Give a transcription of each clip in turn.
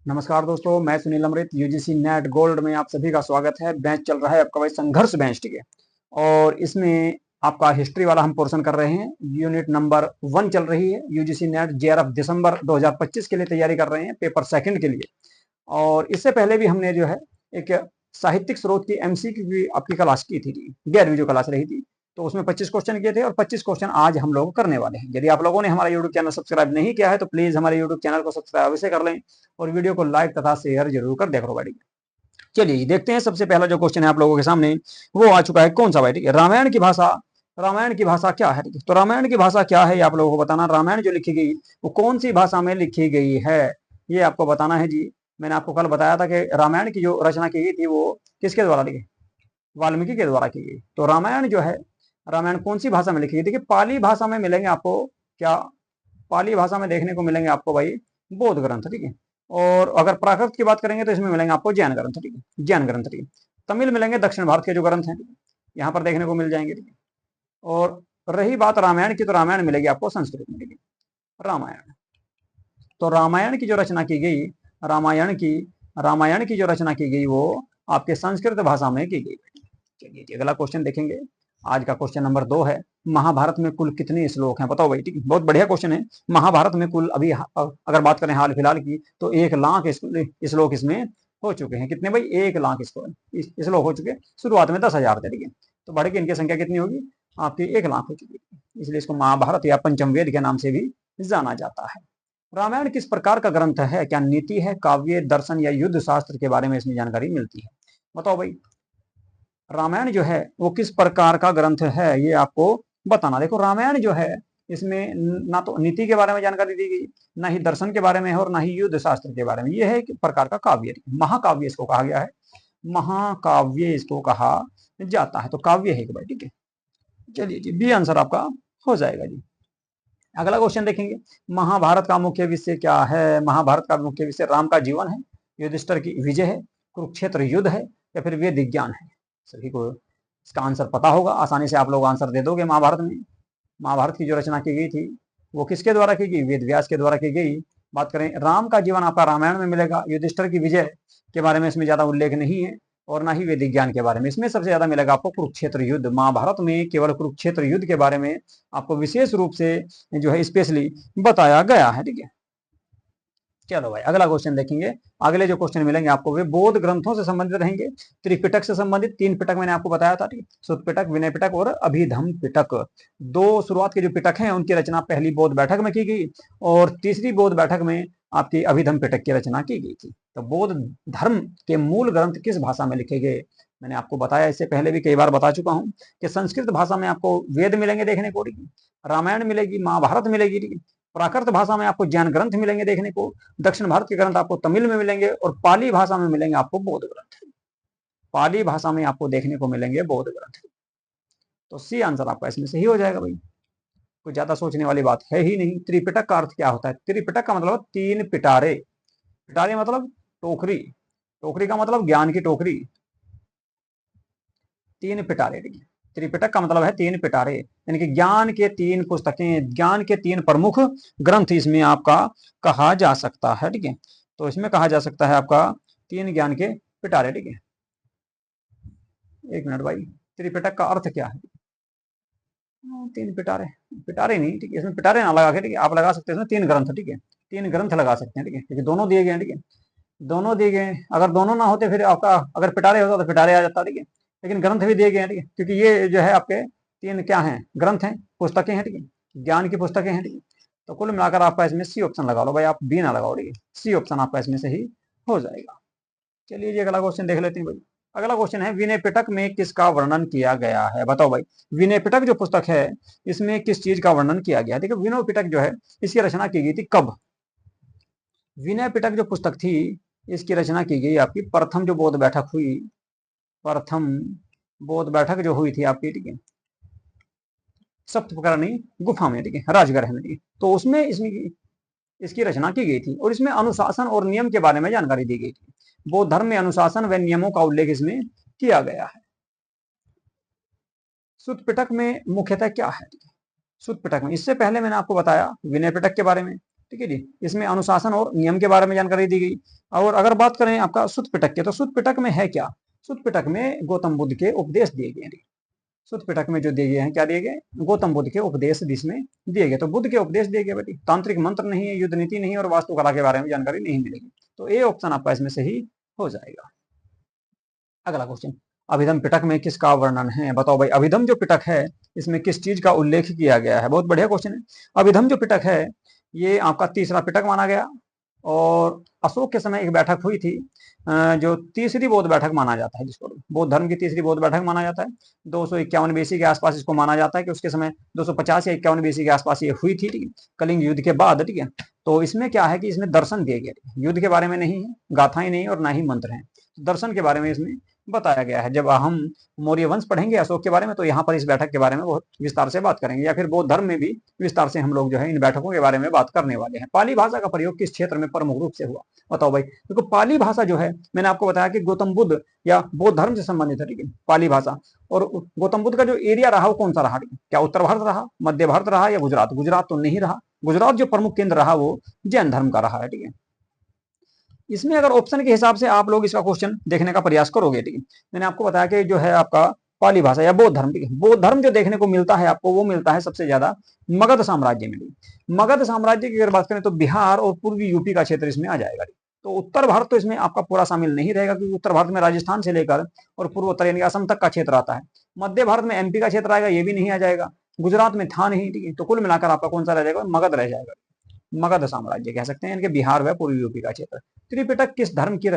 नमस्कार दोस्तों, मैं सुनील अमृत। यूजीसी नेट गोल्ड में आप सभी का स्वागत है। बैच चल रहा है आपका भाई संघर्ष बैच, ठीक है। और इसमें आपका हिस्ट्री वाला हम पोर्शन कर रहे हैं। यूनिट नंबर 1 चल रही है। यूजीसी नेट जेआरएफ दिसंबर 2025 के लिए तैयारी कर रहे हैं, पेपर सेकंड के लिए। और इससे पहले भी हमने जो है एक साहित्यिक स्रोत की एमसीक्यू की आपकी क्लास की थी, 11वीं जो क्लास रही थी, तो उसमें 25 क्वेश्चन किए थे और 25 क्वेश्चन आज हम लोग करने वाले हैं। यदि आप लोगों ने हमारा यूट्यूब चैनल सब्सक्राइब नहीं किया है तो प्लीज हमारे यूट्यूब चैनल को सब्सक्राइब अवश्य कर लें और वीडियो को लाइक तथा शेयर जरूर कर देखो भाई। चलिए देखते हैं। सबसे पहला जो क्वेश्चन है आप लोगों के सामने वो आ चुका है। कौन सा भाई? ठीक है, रामायण की भाषा क्या है? तो रामायण की भाषा क्या है ये आप लोगों को बताना। रामायण जो लिखी गई वो कौन सी भाषा में लिखी गई है ये आपको बताना है जी। मैंने आपको कल बताया था कि रामायण की जो रचना की गई थी वो किसके द्वारा लिखी? वाल्मीकि के द्वारा की गई। तो रामायण जो है, रामायण कौन सी भाषा में लिखी गई? देखिए, पाली भाषा में मिलेंगे आपको। क्या? पाली भाषा में देखने को मिलेंगे आपको भाई बौद्ध ग्रंथ, ठीक है। और अगर प्राकृत की बात करेंगे तो इसमें मिलेंगे आपको जैन ग्रंथ, ठीक है, जैन ग्रंथ, ठीक है। तमिल मिलेंगे दक्षिण भारत के जो ग्रंथ हैं, यहाँ पर देखने को मिल जाएंगे, ठीक है। और रही बात रामायण की, तो रामायण मिलेगी आपको संस्कृत में, ठीक है, रामायण। तो रामायण की जो रचना की गई, रामायण की जो रचना की गई वो आपके संस्कृत भाषा में की गई। चलिए अगला क्वेश्चन देखेंगे। आज का क्वेश्चन नंबर 2 है, महाभारत में कुल कितने श्लोक हैं? बताओ भाई, ठीक है, बहुत बढ़िया क्वेश्चन है। महाभारत में कुल अभी अगर बात करें हाल फिलहाल की तो 1 लाख श्लोक इसमें हो चुके हैं। कितने भाई? 1 लाख श्लोक हो चुके। शुरुआत में 10,000 थे, ठीक है। तो बढ़ के इनकी संख्या कितनी होगी? आपकी 1 लाख हो चुकी है। इसलिए इसको महाभारत या पंचम वेद के नाम से भी जाना जाता है। रामायण किस प्रकार का ग्रंथ है? क्या नीति है, काव्य, दर्शन या युद्ध शास्त्र के बारे में इसमें जानकारी मिलती है? बताओ भाई, रामायण जो है वो किस प्रकार का ग्रंथ है ये आपको बताना। देखो, रामायण जो है इसमें ना तो नीति के बारे में जानकारी दी गई, ना ही दर्शन के बारे में है और ना ही युद्ध शास्त्र के बारे में। यह है एक प्रकार का काव्य, महाकाव्य इसको कहा गया है। महाकाव्य इसको कहा जाता है। तो काव्य है भाई, ठीक है। चलिए जी, बी आंसर आपका हो जाएगा जी। अगला क्वेश्चन देखेंगे। महाभारत का मुख्य विषय क्या है? महाभारत का मुख्य विषय राम का जीवन है, युधिष्ठिर की विजय है, कुरुक्षेत्र युद्ध है या फिर वेद विज्ञान है? सभी को इसका आंसर पता होगा, आसानी से आप लोग आंसर दे दोगे। महाभारत में, महाभारत की जो रचना की गई थी वो किसके द्वारा की गई? वेद व्यास के द्वारा की गई। बात करें राम का जीवन आपका रामायण में मिलेगा। युधिष्ठिर की विजय के बारे में इसमें ज्यादा उल्लेख नहीं है और ना ही वेद विज्ञान के बारे में। इसमें सबसे ज्यादा मिलेगा आपको कुरुक्षेत्र युद्ध। महाभारत में केवल कुरुक्षेत्र युद्ध के बारे में आपको विशेष रूप से जो है स्पेशली बताया गया है, ठीक है। चलो भाई अगला क्वेश्चन देखेंगे। अगले जो क्वेश्चन मिलेंगे आपको वे बौद्ध ग्रंथों से संबंधित रहेंगे। त्रिपिटक से संबंधित 3 पिटक मैंने आपको बताया था, ठीक है। सुत पिटक, विनय पिटक और अभिधम पिटक। 2 शुरुआत के जो पिटक हैं उनकी रचना पहली बौद्ध बैठक में की गई और तीसरी बौद्ध बैठक में आपकी अभिधम पिटक की रचना की गई थी। तो बौद्ध धर्म के मूल ग्रंथ किस भाषा में लिखे गए? मैंने आपको बताया, इससे पहले भी कई बार बता चुका हूं कि संस्कृत भाषा में आपको वेद मिलेंगे देखने को, रामायण मिलेगी, महाभारत मिलेगी, ठीक है। प्राकृत भाषा में आपको जैन ग्रंथ मिलेंगे देखने को, दक्षिण भारत के ग्रंथ आपको तमिल में मिलेंगे और पाली भाषा में मिलेंगे आपको बौद्ध ग्रंथ। पाली भाषा में आपको देखने को मिलेंगे बौद्ध ग्रंथ। तो सी आंसर आपका इसमें सही हो जाएगा भाई। कोई ज्यादा सोचने वाली बात है ही नहीं। त्रिपिटक का अर्थ क्या होता है? त्रिपिटक का मतलब 3 पिटारे। पिटारे मतलब टोकरी, टोकरी का मतलब ज्ञान की टोकरी। 3 पिटारे, ठीक है। त्रिपिटक का मतलब है 3 पिटारे, यानी कि ज्ञान के 3 पुस्तकें, ज्ञान के 3 प्रमुख ग्रंथ इसमें आपका कहा जा सकता है, ठीक है। तो इसमें कहा जा सकता है आपका 3 ज्ञान के पिटारे, ठीक है। एक मिनट भाई, त्रिपिटक का अर्थ क्या है? 3 पिटारे, पिटारे नहीं, ठीक है, इसमें पिटारे ना लगा के, ठीक है, आप लगा सकते हैं इसमें 3 ग्रंथ, ठीक है। 3 ग्रंथ लगा सकते हैं, ठीक है, क्योंकि दोनों दिए गए हैं, ठीक है। दोनों दिए गए हैं। अगर दोनों ना होते फिर आपका अगर पिटारे होता तो पिटारे आ जाता, ठीक है। लेकिन ग्रंथ भी दिए गए हैं, ठीक है, क्योंकि ये जो है आपके 3 क्या हैं? ग्रंथ हैं, पुस्तकें हैं, ठीक है, ज्ञान की पुस्तकें हैं, ठीक है। तो कुल मिलाकर आपका इसमें सी ऑप्शन लगा लो भाई, आप बी ना लगाओ, ठीक है। सी ऑप्शन आपका इसमें सही हो जाएगा। चलिए जी अगला क्वेश्चन देख लेते हैं भाई। अगला क्वेश्चन है, विनय पिटक में किसका वर्णन किया गया है? बताओ भाई, विनय पिटक जो पुस्तक है इसमें किस चीज का वर्णन किया गया है? देखो, विनय पिटक जो है इसकी रचना की गई थी कब? विनय पिटक जो पुस्तक थी इसकी रचना की गई आपकी प्रथम जो बौद्ध बैठक हुई, प्रथम बौद्ध बैठक जो हुई थी आपकी, ठीक है, सप्तप्रकरणी गुफा में, ठीक है, राजगृह में, ठीक है। तो उसमें इसमें इसकी रचना की गई थी और इसमें अनुशासन और नियम के बारे में जानकारी दी गई थी। बौद्ध धर्म में अनुशासन व नियमों का उल्लेख इसमें किया गया है। सुत्त पिटक में मुख्यतः क्या है? सुत्त पिटक में इससे पहले मैंने आपको बताया विनय पिटक के बारे में, ठीक है जी। इसमें अनुशासन और नियम के बारे में जानकारी दी गई। और अगर बात करें आपका सुत्त पिटक के, तो सुत्त पिटक में है क्या? सुत्त पिटक में गौतम बुद्ध के उपदेश दिए गए हैं। सुत्त पिटक में जो दिए गए हैं, क्या दिए गए? गौतम बुद्ध के उपदेश जिसमें दिए गए। तो बुद्ध के उपदेश दिए गए बेटी। तांत्रिक मंत्र नहीं है, युद्ध नीति नहीं है, और वास्तुकला के बारे में जानकारी नहीं मिलेगी। तो ए ऑप्शन आपका इसमें सही हो जाएगा। अगला क्वेश्चन, अभिधम पिटक में किसका वर्णन है? बताओ भाई, अभिधम जो पिटक है इसमें किस चीज का उल्लेख किया गया है? बहुत बढ़िया क्वेश्चन है। अभिधम जो पिटक है ये आपका तीसरा पिटक माना गया, और अशोक के समय एक बैठक हुई थी जो तीसरी बौद्ध बैठक माना जाता है, जिसको बौद्ध धर्म की तीसरी बौद्ध बैठक माना जाता है। 251 बीसी के आसपास इसको माना जाता है कि उसके समय 250 या 51 बीसी के आसपास ये हुई थी, ठीक है, कलिंग युद्ध के बाद, ठीक है। तो इसमें क्या है कि इसमें दर्शन दिए गए, युद्ध के बारे में नहीं है, गाथाएं नहीं और ना ही मंत्र हैं, दर्शन के बारे में इसमें बताया गया है। जब हम मौर्य वंश पढ़ेंगे अशोक के बारे में, तो यहाँ पर इस बैठक के बारे में बहुत विस्तार से बात करेंगे, या फिर बौद्ध धर्म में भी विस्तार से हम लोग जो है इन बैठकों के बारे में बात करने वाले हैं। पाली भाषा का प्रयोग किस क्षेत्र में प्रमुख रूप से हुआ? बताओ भाई। देखो पाली भाषा जो है, मैंने आपको बताया कि गौतम बुद्ध या बौद्ध धर्म से संबंधित है, ठीक है, पाली भाषा। और गौतम बुद्ध का जो एरिया रहा वो कौन सा रहा? क्या उत्तर भारत रहा, मध्य भारत रहा, या गुजरात? गुजरात तो नहीं रहा। गुजरात जो प्रमुख केंद्र रहा वो जैन धर्म का रहा है, ठीक है। इसमें अगर ऑप्शन के हिसाब से आप लोग इसका क्वेश्चन देखने का प्रयास करोगे, ठीक है, मैंने आपको बताया कि जो है आपका पाली भाषा या बौद्ध धर्म, ठीक है, बौद्ध धर्म जो देखने को मिलता है आपको, वो मिलता है सबसे ज्यादा मगध साम्राज्य में। मगध साम्राज्य की अगर बात करें तो बिहार और पूर्वी यूपी का क्षेत्र इसमें आ जाएगा। तो उत्तर भारत तो इसमें आपका पूरा शामिल नहीं रहेगा, क्योंकि उत्तर भारत में राजस्थान से लेकर और पूर्वोत्तर यानी असम तक का क्षेत्र आता है। मध्य भारत में एमपी का क्षेत्र आएगा, ये भी नहीं आ जाएगा। गुजरात में था नहीं, ठीक है। तो कुल मिलाकर आपका कौन सा रह जाएगा? मगध रह जाएगा। मगध साम्राज्य कह सकते हैं, इनके बिहार व पूर्वी यूपी का क्षेत्र। त्रिपिटक किस धर्म की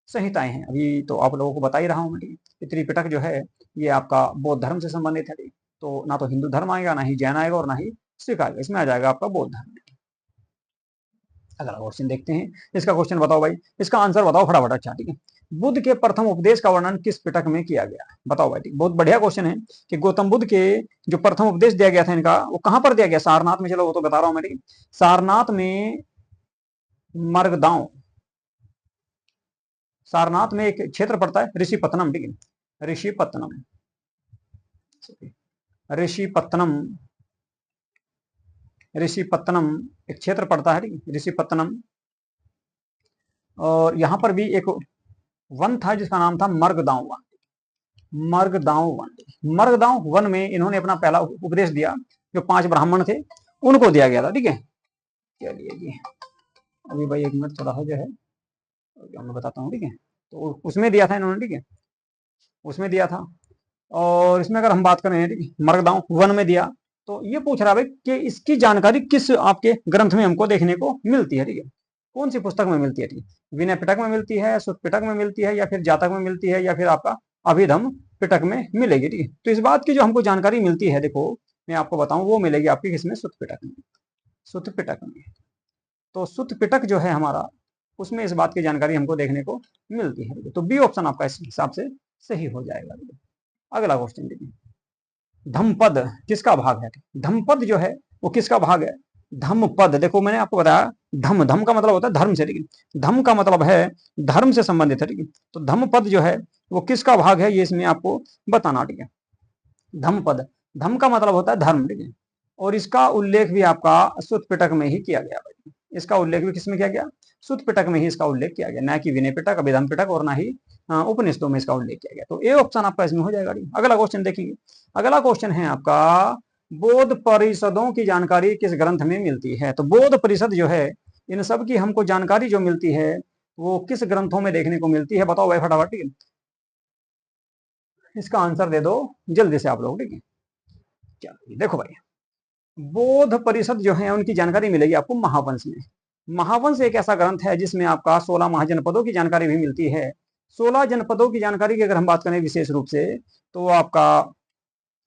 संहिताएं हैं? अभी तो आप लोगों को बता ही रहा हूं मैं। त्रिपिटक जो है ये आपका बौद्ध धर्म से संबंधित है। तो ना तो हिंदू धर्म आएगा, ना ही जैन आएगा, और ना ही सिख आएगा। इसमें आ जाएगा आपका बौद्ध धर्म। अगला क्वेश्चन देखते हैं। इसका क्वेश्चन बताओ भाई, इसका आंसर बताओ फटाफट। अच्छा, ठीक है। बुद्ध के प्रथम उपदेश का वर्णन किस पिटक में किया गया? बताओ भाई। बहुत बढ़िया क्वेश्चन है कि गौतम बुद्ध के जो प्रथम उपदेश दिया गया था इनका, वो कहां पर दिया गया? सारनाथ में। चलो वो तो बता रहा हूं मैं, ठीक है। सारनाथ में मर्गदांव, सारनाथ में एक क्षेत्र पड़ता है ऋषिपत्तनम, ठीक है, ऋषिपत्तनम, ऋषिपत्तनम, ऋषिपत्तनम एक क्षेत्र पड़ता है, ठीक है, ऋषिपत्तनम। और यहां पर भी एक वन था जिसका नाम था मर्गदांव वन। मर्गदांव वन, मर्गदांव वन में इन्होंने अपना पहला उपदेश दिया। जो 5 ब्राह्मण थे उनको दिया गया था, ठीक है। चलिए जी, अभी भाई 1 मिनट थोड़ा हो जो है मैं बताता हूँ, ठीक है। तो उसमें दिया था इन्होंने, ठीक है, उसमें दिया था। और इसमें अगर हम बात करें, ठीक है, मर्गदांव वन में दिया। तो ये पूछ रहा है कि इसकी जानकारी किस आपके ग्रंथ में हमको देखने को मिलती है, ठीक है, कौन सी पुस्तक में मिलती है? ठीक है, विनय पिटक में मिलती है, सुत्त पिटक में मिलती है, या फिर जातक में मिलती है, या फिर आपका अभिधम पिटक में मिलेगी, ठीक है। तो इस बात की जो हमको जानकारी मिलती है, देखो मैं आपको बताऊं, वो मिलेगी आपकी किसमें? सुत्त पिटक में। सुत्त पिटक में। तो सुत्त पिटक जो है हमारा, उसमें इस बात की जानकारी हमको देखने को मिलती है। तो बी ऑप्शन आपका इस हिसाब से सही हो जाएगा। अगला क्वेश्चन देखिए, धम्मपद किसका भाग है? धम्मपद जो है वो किसका भाग है? धम्मपद, देखो मैंने आपको बताया, धम, धम का मतलब होता है धर्म से, ठीक है, धम का मतलब है धर्म से संबंधित है, ठीक है। तो धम्मपद जो है वो किसका भाग है, ये इसमें आपको बताना, ठीक है। धम्मपद, धम का मतलब होता है धर्म, ठीक है। और इसका उल्लेख भी आपका सुत्त पिटक में ही किया गया। इसका उल्लेख भी किसमें किया गया? सुत्त पिटक में ही इसका उल्लेख किया गया, ना कि विनय पिटक, अभिधम पिटक, और ना ही उपनिषदों में इसका उल्लेख किया गया। तो ए ऑप्शन आपका इसमें हो जाएगा। अगला क्वेश्चन देखेंगे। अगला क्वेश्चन है आपका, बौद्ध परिषदों की जानकारी किस ग्रंथ में मिलती है? तो बौद्ध परिषद जो है, इन सब की हमको जानकारी जो मिलती है वो किस ग्रंथों में देखने को मिलती है? बताओ भाई फटाफट, ठीक है। इसका आंसर दे दो जल्दी से आप लोग, ठीक है। चलिए देखो भाई, बौद्ध परिषद जो है उनकी जानकारी मिलेगी आपको महावंश में। महावंश एक ऐसा ग्रंथ है जिसमें आपका 16 महाजनपदों की जानकारी भी मिलती है। 16 जनपदों की जानकारी की अगर हम बात करें विशेष रूप से, तो आपका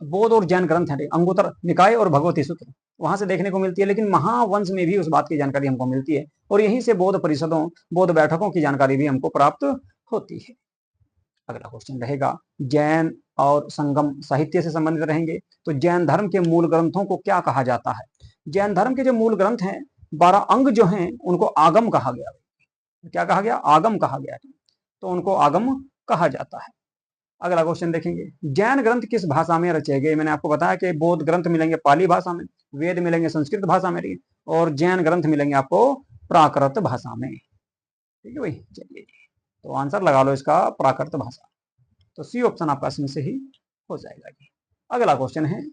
बौद्ध और जैन ग्रंथ है, अंगुत्तर निकाय और भगवती सूत्र, वहां से देखने को मिलती है। लेकिन महावंश में भी उस बात की जानकारी हमको मिलती है, और यहीं से बौद्ध परिषदों, बौद्ध बैठकों की जानकारी भी हमको प्राप्त होती है। अगला क्वेश्चन रहेगा, जैन और संगम साहित्य से संबंधित रहेंगे। तो जैन धर्म के मूल ग्रंथों को क्या कहा जाता है? जैन धर्म के जो मूल ग्रंथ हैं, 12 अंग जो हैं, उनको आगम कहा गया। क्या कहा गया? आगम कहा गया। तो उनको आगम कहा जाता है। अगला क्वेश्चन देखेंगे, जैन ग्रंथ किस भाषा में रचे गए? मैंने आपको बताया कि बौद्ध ग्रंथ मिलेंगे पाली भाषा में, वेद मिलेंगे संस्कृत भाषा में, और जैन ग्रंथ मिलेंगे आपको प्राकृत भाषा में। ठीक है भाई, चलिए तो आंसर लगा लो इसका प्राकृत भाषा। तो सी ऑप्शन आपका इसमें से ही हो जाएगा। अगला क्वेश्चन है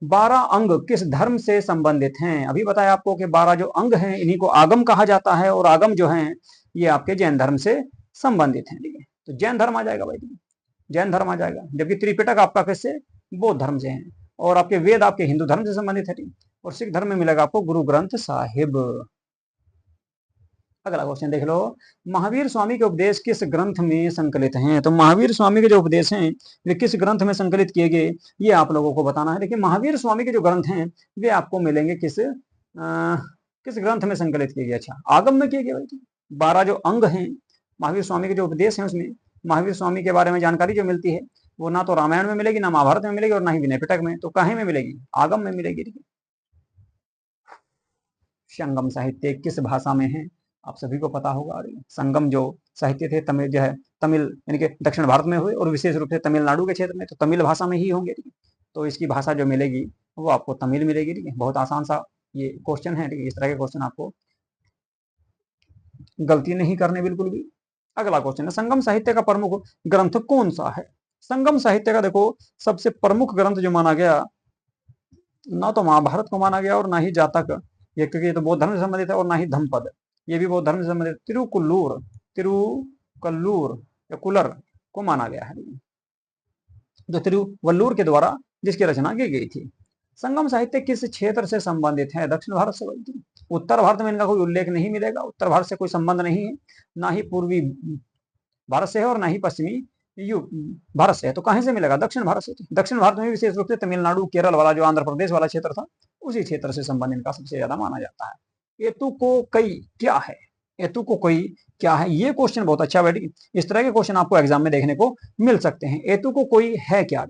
12 अंग किस धर्म से संबंधित हैं? अभी बताया आपको कि 12 जो अंग हैं इन्हीं को आगम कहा जाता है, और आगम जो हैं ये आपके जैन धर्म से संबंधित हैं। ठीक है, तो जैन धर्म आ जाएगा भाई, जैन धर्म आ जाएगा। जबकि त्रिपिटक आपका किससे? बौद्ध धर्म से है। और आपके वेद आपके हिंदू धर्म से संबंधित है। और सिख धर्म में मिलेगा आपको गुरु ग्रंथ साहिब। अगला क्वेश्चन देख लो, महावीर स्वामी के उपदेश किस ग्रंथ में संकलित हैं? तो महावीर स्वामी के जो उपदेश हैं वे किस ग्रंथ में संकलित किए गए, ये आप लोगों को बताना है। देखिए महावीर स्वामी के जो ग्रंथ हैं वे आपको मिलेंगे किस ग्रंथ में संकलित किए गए? अच्छा, आगम में किए गए भाई। 12 जो अंग हैं महावीर स्वामी के जो उपदेश हैं उसमें महावीर स्वामी के बारे में जानकारी जो मिलती है वो ना तो रामायण में मिलेगी, ना महाभारत में मिलेगी, और ना ही विनय पिटक में। तो कहीं में मिलेगी? आगम में मिलेगी। संगम साहित्य किस भाषा में है? आप सभी को पता होगा। संगम जो साहित्य थे तमिल जो है तमिल यानी कि दक्षिण भारत में हुए, और विशेष रूप से तमिलनाडु के क्षेत्र में, तो तमिल भाषा में ही होंगे। तो इसकी भाषा जो मिलेगी वो आपको तमिल मिलेगी। ठीक है, बहुत आसान सा ये क्वेश्चन है। ठीक है, इस तरह के क्वेश्चन आपको गलती नहीं करने बिल्कुल भी। अगला क्वेश्चन है संगम साहित्य का प्रमुख ग्रंथ कौन सा है? संगम साहित्य का देखो सबसे प्रमुख ग्रंथ जो माना गया, ना तो महाभारत को माना गया और ना ही जातक, ये क्योंकि ये तो बौद्ध धर्म से संबंधित है, और ना ही धम्मपद, ये भी बौद्ध धर्म से संबंधित। तिरुकुल्लूर या कुलर को माना गया है, जो तिरुवल्लूर के द्वारा जिसकी रचना की गई थी। संगम साहित्य किस क्षेत्र से संबंधित है? दक्षिण भारत से। उत्तर भारत में इनका कोई उल्लेख नहीं मिलेगा, उत्तर भारत से कोई संबंध नहीं है, ना ही पूर्वी भारत से है और ना ही पश्चिमी भारत से है। तो कहां से मिलेगा? दक्षिण भारत से। दक्षिण भारत में विशेष रूप से तमिलनाडु, केरल वाला जो आंध्र प्रदेश वाला क्षेत्र था, उसी क्षेत्र से संबंध इनका सबसे ज्यादा माना जाता है। एतु को कई क्या है? एतु को कोई क्या है? ये क्वेश्चन बहुत अच्छा है। इस तरह के क्वेश्चन आपको एग्जाम में देखने को मिल सकते हैं। एतु को कोई है क्या?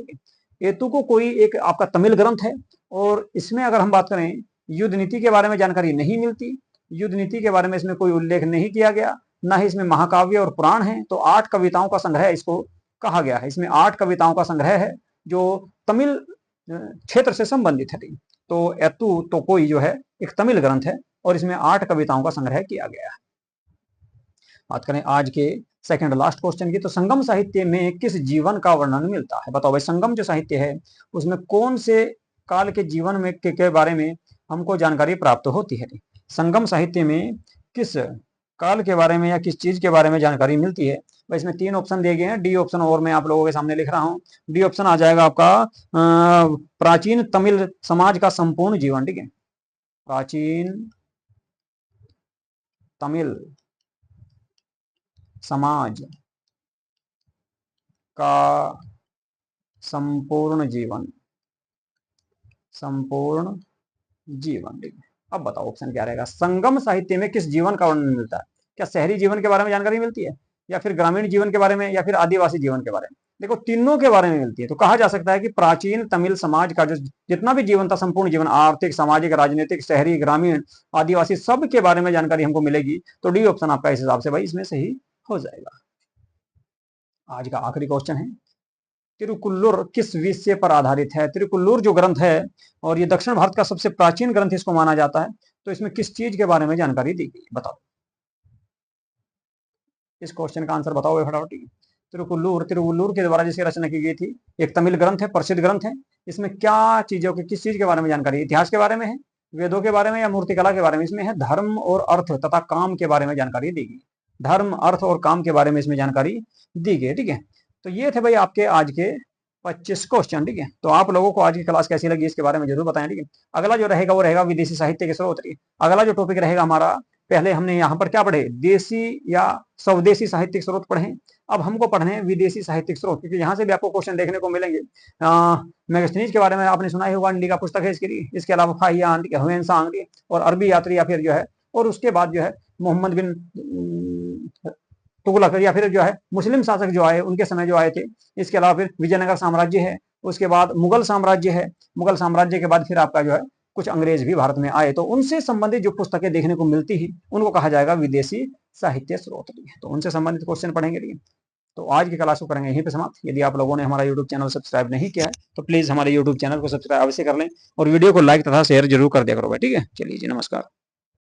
एतु को कोई एक आपका तमिल ग्रंथ है, और इसमें अगर हम बात करें युद्ध नीति के बारे में जानकारी नहीं मिलती। युद्ध नीति के बारे में इसमें कोई उल्लेख नहीं किया गया, ना ही इसमें महाकाव्य और पुराण है। तो 8 कविताओं का संग्रह इसको कहा गया है। इसमें 8 कविताओं का संग्रह है जो तमिल क्षेत्र से संबंधित है। तो एतु तो कोई जो है एक तमिल ग्रंथ है, और इसमें 8 कविताओं का संग्रह किया गया है। बात करें आज के सेकंड लास्ट क्वेश्चन की, तो संगम साहित्य में किस जीवन का वर्णन मिलता है? बताओ भाई, संगम जो साहित्य है उसमें कौन से काल के जीवन में के बारे में हमको जानकारी प्राप्त होती है? संगम साहित्य में किस काल के बारे में या किस चीज के बारे में जानकारी मिलती है? भाई इसमें 3 ऑप्शन दिए गए हैं। डी ऑप्शन और मैं आप लोगों के सामने लिख रहा हूं। डी ऑप्शन आ जाएगा आपका प्राचीन तमिल समाज का संपूर्ण जीवन। ठीक है, प्राचीन तमिल समाज का संपूर्ण जीवन। संपूर्ण जीवन। अब बताओ ऑप्शन क्या रहेगा? संगम साहित्य में किस जीवन का वर्णन मिलता है? क्या शहरी जीवन के बारे में जानकारी मिलती है, या फिर ग्रामीण जीवन के बारे में, या फिर आदिवासी जीवन के बारे में? देखो तीनों के बारे में मिलती है। तो कहा जा सकता है कि प्राचीन तमिल समाज का जो जितना भी जीवन था, संपूर्ण जीवन, आर्थिक, सामाजिक, राजनीतिक, शहरी, ग्रामीण, आदिवासी, सब के बारे में जानकारी हमको मिलेगी। तो डी ऑप्शन आपका इस हिसाब से भाई इसमें सही हो जाएगा। आज का आखिरी क्वेश्चन है, तिरुकुल्लूर किस विषय पर आधारित है? तिरुकुल्लूर जो ग्रंथ है, और ये दक्षिण भारत का सबसे प्राचीन ग्रंथ इसको माना जाता है। तो इसमें किस चीज के बारे में जानकारी दी गई? बताओ, इस क्वेश्चन का आंसर बताओ फटाफट। तिरुकुल्लूर के द्वारा जिसकी रचना की गई थी, एक तमिल ग्रंथ है, प्रसिद्ध ग्रंथ है। इसमें क्या चीजों की, किस चीज के बारे में जानकारी? इतिहास के बारे में है, वेदों के बारे में, या मूर्तिकला के बारे में? इसमें है धर्म और अर्थ तथा काम के बारे में जानकारी दी गई। धर्म, अर्थ और काम के बारे में इसमें जानकारी दी गई। ठीक है, तो ये थे भाई आपके आज के 25 क्वेश्चन। ठीक है, तो आप लोगों को आज की क्लास कैसी लगी इसके बारे में जरूर बताएं। ठीक है, अगला जो रहेगा वो रहेगा विदेशी साहित्य के स्रोत। अगला जो टॉपिक रहेगा हमारा, पहले हमने यहाँ पर क्या पढ़े? देशी या स्वदेशी साहित्यिक स्रोत पढ़े। अब हमको पढ़ने विदेशी साहित्यिक स्रोत, क्योंकि यहाँ से भी आपको क्वेश्चन देखने को मिलेंगे। मैगस्थनीज के बारे में आपने सुना ही होगा, इंडी का पुस्तक है इसके लिए। इसके अलावा फाहियान, हुएनसांग और अरबी यात्री, या फिर जो है, और उसके बाद जो है मोहम्मद बिन तुगलक, या फिर जो है मुस्लिम शासक जो आए उनके समय जो आए थे। इसके अलावा फिर विजयनगर साम्राज्य है, उसके बाद मुगल साम्राज्य है। मुगल साम्राज्य के बाद फिर आपका जो है कुछ अंग्रेज भी भारत में आए। तो उनसे संबंधित जो पुस्तकें देखने को मिलती है उनको कहा जाएगा विदेशी साहित्य स्रोत। तो उनसे संबंधित क्वेश्चन पढ़ेंगे। तो आज की क्लास को करेंगे यहीं पे समाप्त। यदि आप लोगों ने हमारा यूट्यूब चैनल सब्सक्राइब नहीं किया है तो प्लीज हमारे यूट्यूब चैनल को सब्सक्राइब अवश्य कर लें, और वीडियो को लाइक तथा शेयर जरूर कर दिया करो भाई। ठीक है, चलिए जी, नमस्कार।